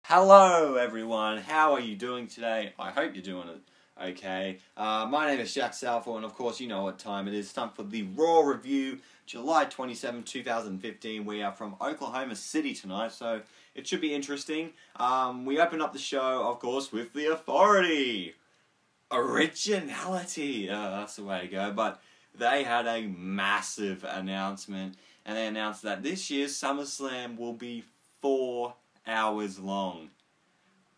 Hello everyone, how are you doing today? I hope you're doing it okay. My name is Jack Southall, and of course you know what time it is. It's time for the Raw Review, July 27, 2015. We are from Oklahoma City tonight, so it should be interesting. We open up the show, of course, with the Authority. Originality, that's the way to go. But they had a massive announcement, and they announced that this year's SummerSlam will be 4 hours long.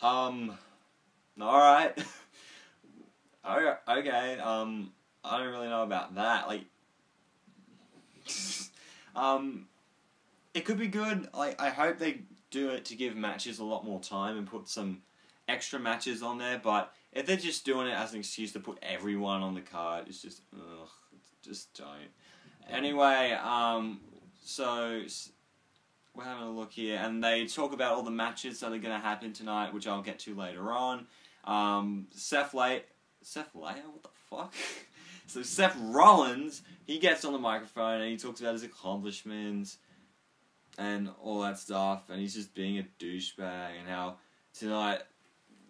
Alright. Okay, I don't really know about that. It could be good. I hope they do it to give matches a lot more time and put some extra matches on there, but if they're just doing it as an excuse to put everyone on the card, it's just, just don't. Anyway, so we're having a look here, and they talk about all the matches that are going to happen tonight, which I'll get to later on. Seth Leia? What the fuck? So Seth Rollins, he gets on the microphone and he talks about his accomplishments and all that stuff, and he's just being a douchebag, and how tonight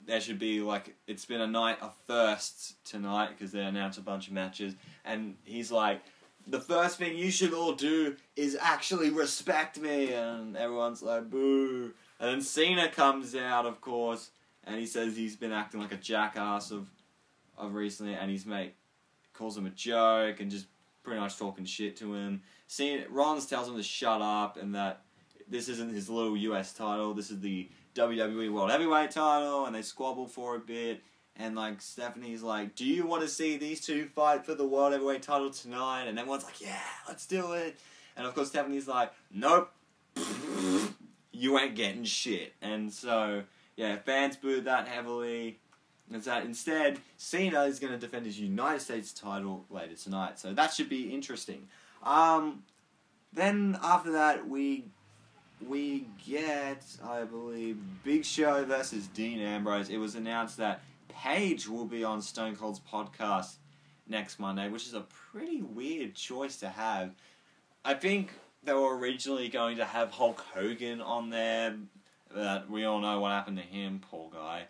there should be, it's been a night of firsts tonight because they announced a bunch of matches, and he's like, the first thing you should all do is actually respect me, and everyone's like, boo. And then Cena comes out, of course, and he says he's been acting like a jackass of recently, and his mate calls him a joke and just pretty much talking shit to him. Rollins tells him to shut up, and that this isn't his little US title, this is the WWE World Heavyweight title, and they squabble for a bit. And Stephanie's like, do you want to see these two fight for the World Heavyweight title tonight? And everyone's like, yeah, let's do it. And of course Stephanie's like, nope, you ain't getting shit. And so, yeah, fans booed that heavily. And that instead, Cena is going to defend his United States title later tonight. So that should be interesting. Then after that, we get, I believe, Big Show versus Dean Ambrose. It was announced that Paige will be on Stone Cold's podcast next Monday, which is a pretty weird choice to have. I think they were originally going to have Hulk Hogan on there, but we all know what happened to him, poor guy.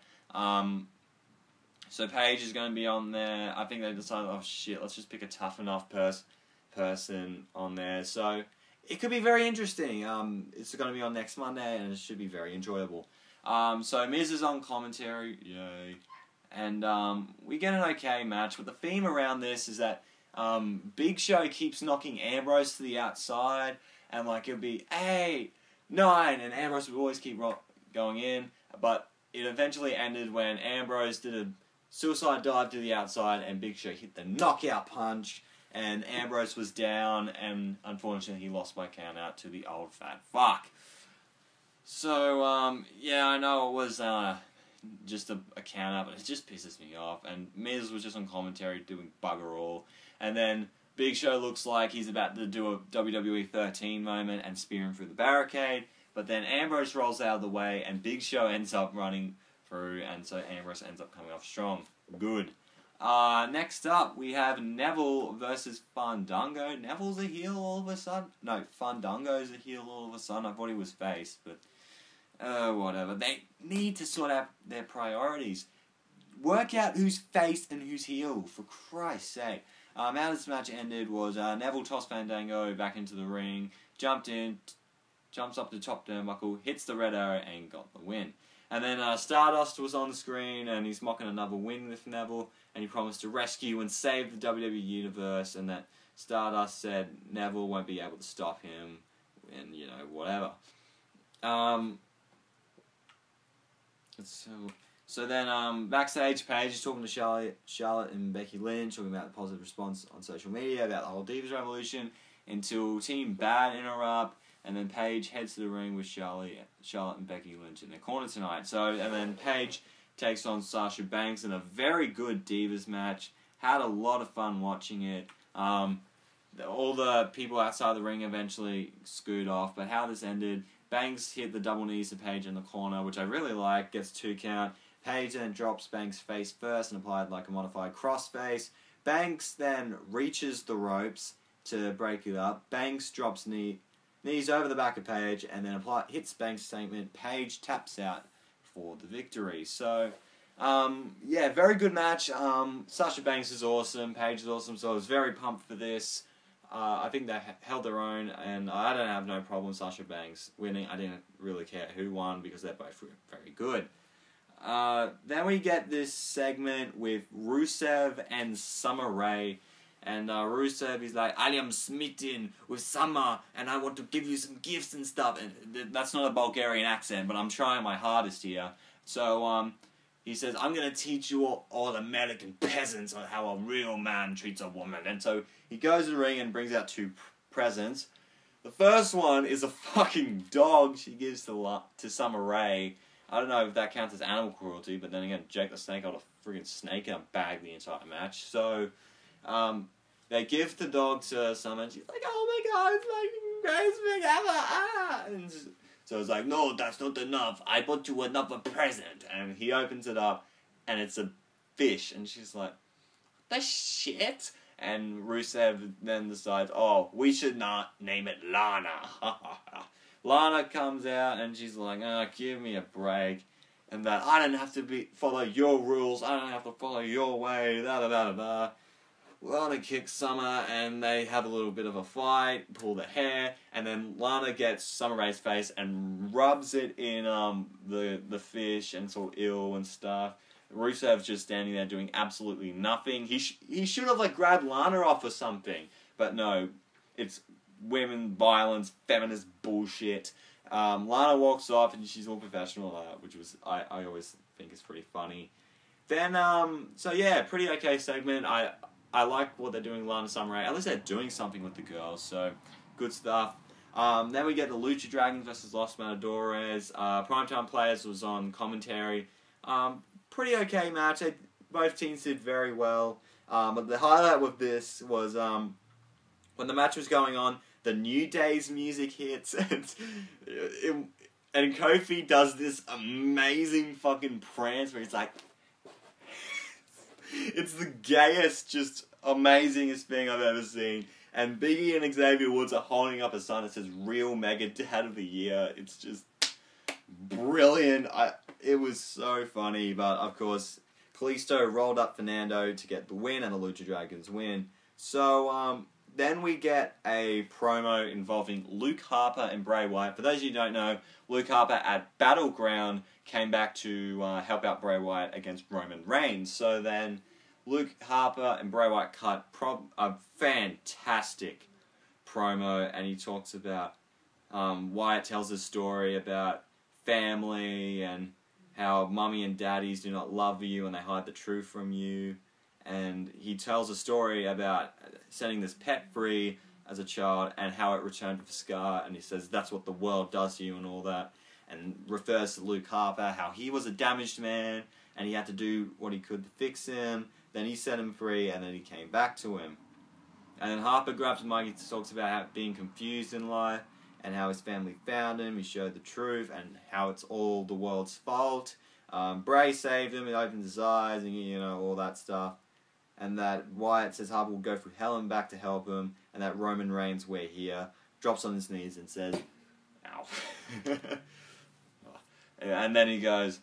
So Paige is going to be on there. I think they decided, oh shit, let's just pick a tough enough person on there. So it could be very interesting. It's going to be on next Monday, and it should be very enjoyable. So Miz is on commentary, yay. And we get an okay match, but the theme around this is that Big Show keeps knocking Ambrose to the outside, and it'll be 8, 9, and Ambrose would always keep going in, but it eventually ended when Ambrose did a suicide dive to the outside, and Big Show hit the knockout punch, and Ambrose was down, and unfortunately he lost by count out to the old fat fuck. So, yeah, I know it was just a count out, but it just pisses me off. And Miz was just on commentary doing bugger all. And then Big Show looks like he's about to do a WWE 13 moment and spear him through the barricade. But then Ambrose rolls out of the way, and Big Show ends up running through, and so Ambrose ends up coming off strong. Good. Next up, we have Neville versus Fandango. Neville's a heel all of a sudden? No, Fandango's a heel all of a sudden. I thought he was face, but whatever. They need to sort out their priorities. Work out who's face and who's heel, for Christ's sake. How this match ended was Neville tossed Fandango back into the ring, jumped in, jumps up the top turnbuckle, hits the red arrow, and got the win. And then Stardust was on the screen, and he's mocking another win with Neville, and he promised to rescue and save the WWE Universe, and that Stardust said Neville won't be able to stop him, and, whatever. So then backstage, Paige is talking to Charlotte and Becky Lynch, talking about the positive response on social media, about the whole Divas Revolution, until Team Bad interrupt, and then Paige heads to the ring with Charlotte and Becky Lynch in their corner tonight. And then Paige takes on Sasha Banks in a very good Divas match. Had a lot of fun watching it. All the people outside the ring eventually scooted off, but how this ended, Banks hit the double knees to Paige in the corner, which I really like, gets 2 count. Paige then drops Banks face first and applied a modified crossface. Banks then reaches the ropes to break it up. Banks drops knees over the back of Paige, and then hits Banks' statement. Paige taps out for the victory. So, yeah, very good match. Sasha Banks is awesome, Paige is awesome, so I was very pumped for this. I think they held their own, and I don't have no problem with Sasha Banks winning. I didn't really care who won because they're both very good. Then we get this segment with Rusev and Summer Rae. And Rusev is like, I am smitten with Summer, and I want to give you some gifts and stuff. And that's not a Bulgarian accent, but I'm trying my hardest here. So, he says, I'm going to teach you all American peasants on how a real man treats a woman. And so he goes to the ring and brings out 2 presents. The first one is a fucking dog she gives to Summer Rae. I don't know if that counts as animal cruelty, but then again, Jake the Snake got a friggin' snake and bagged the entire match. So, they give the dog to Summer, and she's like, oh my god, it's like the greatest thing ever, ah! And so it's like, no, that's not enough. I bought you another present. And he opens it up, and it's a fish. And she's like, the shit? And Rusev then decides, oh, we should not name it Lana. Lana comes out, and she's like, oh, give me a break. And that I don't have to follow your rules. I don't have to follow your way. Da-da-da-da-da. Lana kicks Summer, and they have a little bit of a fight, pull the hair, and then Lana gets Summer Rae's face and rubs it in the fish, and it's all ill and stuff. Rusev's just standing there doing absolutely nothing. He should have like grabbed Lana off or something, but no, it's women violence, feminist bullshit. Lana walks off, and she's all professional, which was I always think is pretty funny. Then so yeah, pretty okay segment. I like what they're doing, Lana, Summer Rae. At least they're doing something with the girls, so good stuff. Then we get the Lucha Dragons versus Los Matadors. Primetime Players was on commentary. Pretty okay match. Both teams did very well. But the highlight with this was when the match was going on, the New Day's music hits, and Kofi does this amazing fucking prance where he's like... It's the gayest, just amazingest thing I've ever seen. And Biggie and Xavier Woods are holding up a sign that says Real Mega Dad of the Year. It's just brilliant. It was so funny, but of course, Kalisto rolled up Fernando to get the win, and the Lucha Dragons win. So, then we get a promo involving Luke Harper and Bray Wyatt. For those of you who don't know, Luke Harper at Battleground came back to help out Bray Wyatt against Roman Reigns. So then Luke Harper and Bray Wyatt cut a fantastic promo, and he talks about Wyatt tells a story about family and how mummy and daddies do not love you and they hide the truth from you. And he tells a story about setting this pet free as a child and how it returned with a scar, and he says that's what the world does to you and all that, and refers to Luke Harper, how he was a damaged man and he had to do what he could to fix him. Then he set him free, and then he came back to him. And then Harper grabs the mic, he talks about how being confused in life and how his family found him, he showed the truth, and how it's all the world's fault. Bray saved him, he opened his eyes, and all that stuff. And that Wyatt says Harper will go through hell and back to help him, and that Roman Reigns, we're here, drops on his knees and says, ow. And then he goes,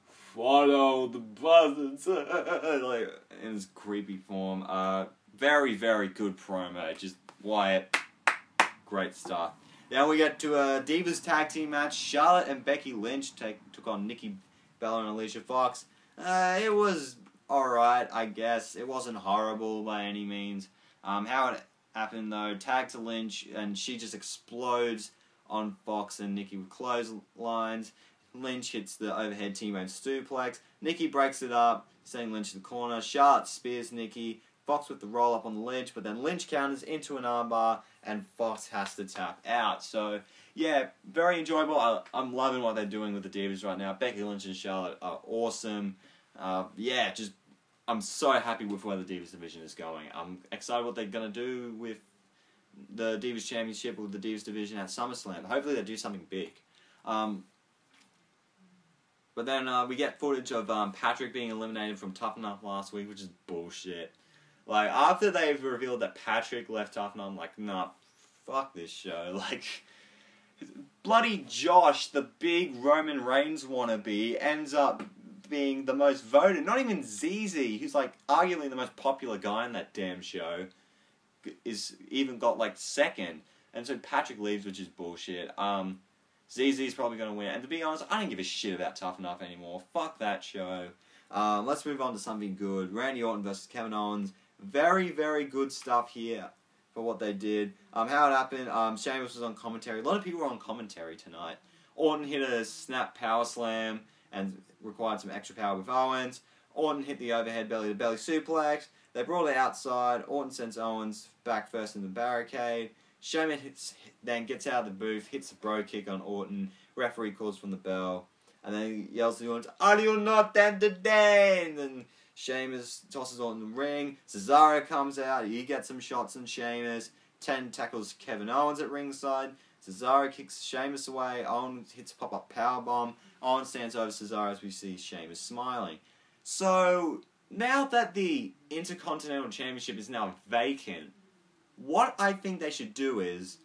follow the buttons, like, in his creepy form. Very, very good promo. Just Wyatt, great stuff. Now we get to a Divas tag team match. Charlotte and Becky Lynch took on Nikki Bella and Alicia Fox. It was alright, I guess. It wasn't horrible by any means. How it happened though, tag to Lynch, and she just explodes on Fox and Nikki with clotheslines. Lynch hits the overhead T-bone suplex. Nikki breaks it up, sending Lynch to the corner. Charlotte spears Nikki. Fox with the roll up on the Lynch, but then Lynch counters into an armbar, and Fox has to tap out. So, yeah, very enjoyable. I'm loving what they're doing with the Divas right now. Becky Lynch and Charlotte are awesome. I'm so happy with where the Divas division is going. I'm excited what they're going to do with the Divas Championship, with the Divas division at SummerSlam. Hopefully they do something big. But then we get footage of Patrick being eliminated from Tough Enough last week, which is bullshit. Like, after they've revealed that Patrick left Tough Enough, I'm like, nah, fuck this show. Like, bloody Josh, the big Roman Reigns wannabe, ends up being the most voted. Not even ZZ, who's like arguably the most popular guy in that damn show, is even got like second. And so Patrick leaves, which is bullshit. ZZ's probably going to win. And to be honest, I don't give a shit about Tough Enough anymore. Fuck that show. Let's move on to something good. Randy Orton versus Kevin Owens. Very, very good stuff here for what they did. How it happened, Sheamus was on commentary. A lot of people were on commentary tonight. Orton hit a snap power slam and required some extra power with Owens. Orton hit the overhead belly-to-belly suplex. They brought it outside. Orton sends Owens back first in the barricade. Sheamus then gets out of the booth, hits a bro kick on Orton. Referee calls from the bell. And then he yells to Orton, "Are you not entertained?" And Sheamus tosses Orton in the ring. Cesaro comes out. He gets some shots on Sheamus. 10 tackles Kevin Owens at ringside. Cesaro kicks Sheamus away. Owens hits a pop-up powerbomb. Owens stands over Cesaro as we see Sheamus smiling. So, now that the Intercontinental Championship is now vacant, what I think they should do is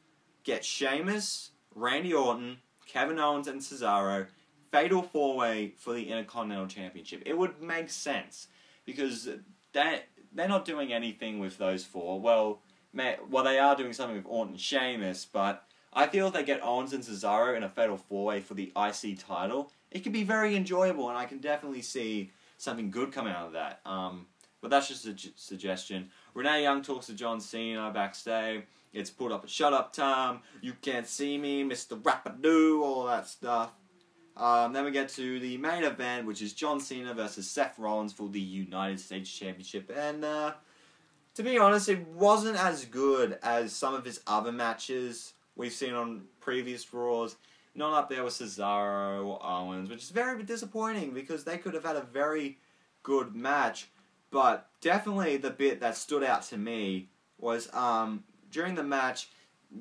get Sheamus, Randy Orton, Kevin Owens, and Cesaro fatal 4-way for the Intercontinental Championship. It would make sense because they're not doing anything with those four. Well, they are doing something with Orton and Sheamus, but I feel if they get Owens and Cesaro in a fatal 4-way for the IC title, it could be very enjoyable, and I can definitely see something good coming out of that. But that's just a suggestion. Renee Young talks to John Cena backstage. It's put up a shut up time. You can't see me, Mr. Rapadoo, all that stuff. Then we get to the main event, which is John Cena versus Seth Rollins for the United States Championship. And to be honest, it wasn't as good as some of his other matches we've seen on previous Raws. Not up there with Cesaro or Owens, which is very disappointing because they could have had a very good match. But definitely the bit that stood out to me was during the match,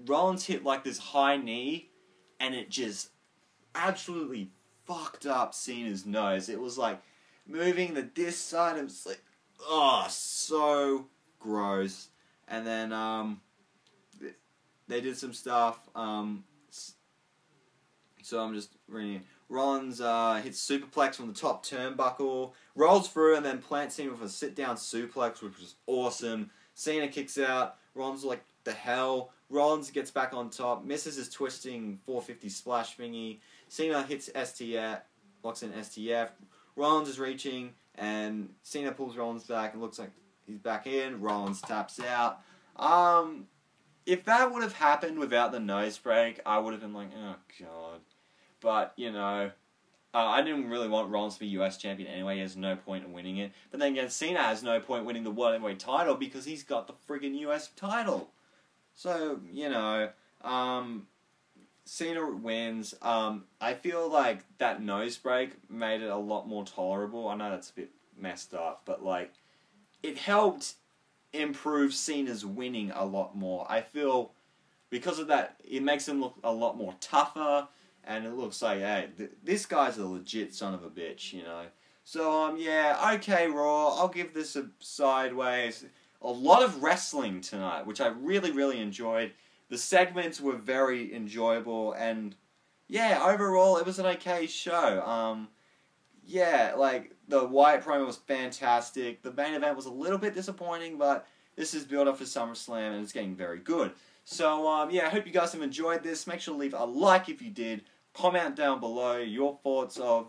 Rollins hit like this high knee, and it just absolutely fucked up Cena's nose. It was like moving this side, and it's like, oh, so gross. And then they did some stuff. So I'm just reading it. Rollins hits superplex from the top turnbuckle, rolls through, and then plants Cena with a sit-down suplex, which was awesome. Cena kicks out. Rollins like, the hell? Rollins gets back on top, misses his twisting 450 splash thingy. Cena hits STF, locks in STF. Rollins is reaching, and Cena pulls Rollins back, and looks like he's back in. Rollins taps out. If that would have happened without the nose break, I would have been like, oh god. But, you know, I didn't really want Rollins to be US champion anyway. He has no point in winning it. But then again, Cena has no point winning the World Heavyweight title because he's got the friggin' US title. So, you know, Cena wins. I feel like that nose break made it a lot more tolerable. I know that's a bit messed up, but, like, it helped improve Cena's winning a lot more. I feel because of that, it makes him look a lot more tougher. And it looks like, hey, this guy's a legit son of a bitch, you know. So, yeah, okay, Raw. I'll give this a sideways. A lot of wrestling tonight, which I really, really enjoyed. The segments were very enjoyable. And, yeah, overall, it was an okay show. Yeah, like, the Wyatt promo was fantastic. The main event was a little bit disappointing, but this is built up for SummerSlam, and it's getting very good. So, yeah, I hope you guys have enjoyed this. Make sure to leave a like if you did. Comment down below your thoughts of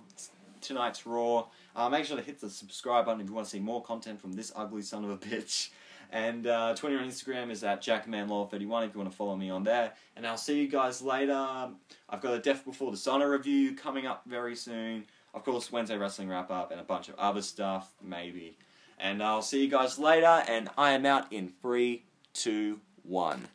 tonight's Raw. Make sure to hit the subscribe button if you want to see more content from this ugly son of a bitch. And Twitter and Instagram is at JackmanLaw31 if you want to follow me on there. And I'll see you guys later. I've got a Death Before Dishonor review coming up very soon. Of course, Wednesday Wrestling Wrap-Up and a bunch of other stuff, maybe. And I'll see you guys later, and I am out in 3, 2, 1.